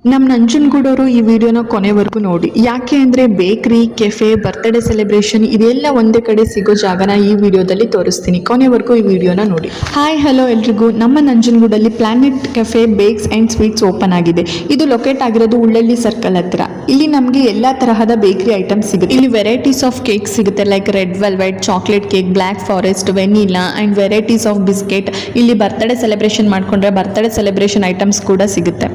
ನಮ್ಮ ನಂಜನಗೂಡವರು ಈ ವಿಡಿಯೋನ ಕೊನೆವರೆಗೂ ನೋಡಿ. ಯಾಕೆ ಅಂದರೆ ಬೇಕ್ರಿ, ಕೆಫೆ, ಬರ್ತ್ಡೇ ಸೆಲೆಬ್ರೇಷನ್ ಇದೆಲ್ಲ ಒಂದೇ ಕಡೆ ಸಿಗೋ ಜಾಗನ ಈ ವಿಡಿಯೋದಲ್ಲಿ ತೋರಿಸ್ತೀನಿ. ಕೊನೆವರೆಗೂ ಈ ವಿಡಿಯೋನ ನೋಡಿ. ಹಾಯ್ ಹಲೋ ಎಲ್ರಿಗೂ. ನಮ್ಮ ನಂಜನಗೂಡಲ್ಲಿ planet cafe bakes and sweets open ಆಗಿದೆ. ಇದು ಲೊಕೇಟ್ ಆಗಿರೋದು ಉಳ್ಳಳ್ಳಿ ಸರ್ಕಲ್ ಹತ್ರ. ಇಲ್ಲಿ ನಮಗೆ ಎಲ್ಲ ತರಹದ ಬೇಕ್ರಿ ಐಟಮ್ಸ್ ಸಿಗುತ್ತೆ. ಇಲ್ಲಿ ವೆರೈಟೀಸ್ ಆಫ್ ಕೇಕ್ ಸಿಗುತ್ತೆ, like red velvet, chocolate cake, black forest, vanilla and varieties of biscuit. ಇಲ್ಲಿ ಬರ್ತ್ಡೇ ಸೆಲೆಬ್ರೇಷನ್ ಮಾಡ್ಕೊಂಡ್ರೆ ಬರ್ತ್ಡೇ ಸೆಲೆಬ್ರೇಷನ್ ಐಟಮ್ಸ್ ಕೂಡ ಸಿಗುತ್ತೆ.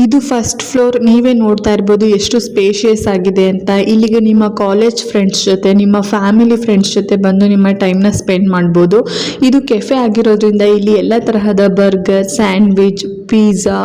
ಇದು ಫಸ್ಟ್ ಫ್ಲೋರ್. ನೀವೇ ನೋಡ್ತಾ ಇರ್ಬೋದು ಎಷ್ಟು ಸ್ಪೇಷಿಯಸ್ ಆಗಿದೆ ಅಂತ. ಇಲ್ಲಿಗೆ ನಿಮ್ಮ ಕಾಲೇಜ್ ಫ್ರೆಂಡ್ಸ್ ಜೊತೆ, ನಿಮ್ಮ ಫ್ಯಾಮಿಲಿ ಫ್ರೆಂಡ್ಸ್ ಜೊತೆ ಬಂದು ನಿಮ್ಮ ಟೈಮ್ನ ಸ್ಪೆಂಡ್ ಮಾಡ್ಬೋದು. ಇದು ಕೆಫೆ ಆಗಿರೋದ್ರಿಂದ ಇಲ್ಲಿ ಎಲ್ಲ ತರಹದ burger, sandwich, pizza,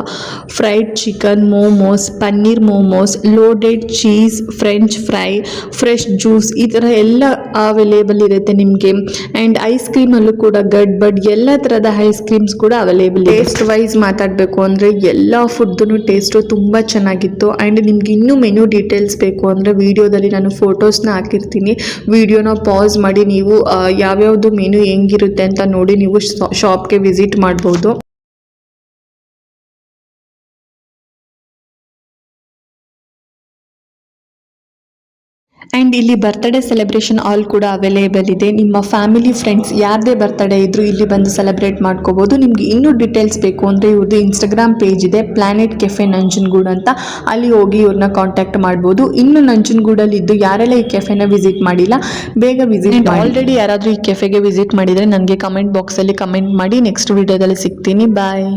fried chicken, momos, paneer momos, loaded cheese, French fry, fresh juice ಈ ಥರ ಎಲ್ಲ ಅವೈಲೇಬಲ್ ಇರುತ್ತೆ ನಿಮಗೆ. ಆ್ಯಂಡ್ ಐಸ್ ಕ್ರೀಮಲ್ಲೂ ಕೂಡ ಗಡ್ ಬಡ್ ಎಲ್ಲ ಥರದ ಐಸ್ ಕ್ರೀಮ್ಸ್ ಕೂಡ ಅವೈಲೇಬಲ್ ಇದೆ. ಟೇಸ್ಟ್ ವೈಸ್ ಮಾತಾಡಬೇಕು ಅಂದರೆ ಎಲ್ಲ ಫುಡ್ದು ಟೇಸ್ಟು ತುಂಬ ಚೆನ್ನಾಗಿತ್ತು. ಆ್ಯಂಡ್ ನಿಮ್ಗೆ ಇನ್ನೂ ಮೆನು ಡೀಟೇಲ್ಸ್ ಬೇಕು ಅಂದರೆ ವಿಡಿಯೋದಲ್ಲಿ ನಾನು ಫೋಟೋಸ್ನ ಹಾಕಿರ್ತೀನಿ. ವಿಡಿಯೋನ ಪಾಸ್ ಮಾಡಿ ನೀವು ಯಾವ್ಯಾವುದು ಮೆನು ಹೆಂಗಿರುತ್ತೆ ಅಂತ ನೋಡಿ ನೀವು ಶಾಪ್ಗೆ ವಿಸಿಟ್ ಮಾಡ್ಬೋದು. ಆ್ಯಂಡ್ ಇಲ್ಲಿ ಬರ್ತ್ಡೇ ಸೆಲೆಬ್ರೇಷನ್ ಆಲ್ ಕೂಡ ಅವೈಲೇಬಲ್ ಇದೆ. ನಿಮ್ಮ ಫ್ಯಾಮಿಲಿ ಫ್ರೆಂಡ್ಸ್ ಯಾರದೇ ಬರ್ತ್ಡೇ ಇದ್ದರೂ ಇಲ್ಲಿ ಬಂದು ಸೆಲೆಬ್ರೇಟ್ ಮಾಡ್ಕೋಬೋದು. ನಿಮಗೆ ಇನ್ನೂ ಡೀಟೇಲ್ಸ್ ಬೇಕು ಅಂದರೆ ಇವ್ರದ್ದು ಇನ್ಸ್ಟಾಗ್ರಾಮ್ ಪೇಜ್ ಇದೆ, ಪ್ಲಾನೆಟ್ ಕೆಫೆ ನಂಜನಗೂಡು ಅಂತ. ಅಲ್ಲಿ ಹೋಗಿ ಇವ್ರನ್ನ ಕಾಂಟ್ಯಾಕ್ಟ್ ಮಾಡ್ಬೋದು. ಇನ್ನು ನಂಜನಗೂಡಲ್ಲಿ ಇದ್ದು ಯಾರೆಲ್ಲ ಈ ಕೆಫೆನ ವಿಸಿಟ್ ಮಾಡಿಲ್ಲ ಬೇಗ ವಿಸಿಟ್ ಮಾಡಿ. ಆಲ್ರೆಡಿ ಯಾರಾದರೂ ಈ ಕೆಫೆಗೆ ವಿಸಿಟ್ ಮಾಡಿದರೆ ನನಗೆ ಕಮೆಂಟ್ ಬಾಕ್ಸಲ್ಲಿ ಕಮೆಂಟ್ ಮಾಡಿ. ನೆಕ್ಸ್ಟ್ ವಿಡಿಯೋದಲ್ಲಿ ಸಿಗ್ತೀನಿ. ಬಾಯ್.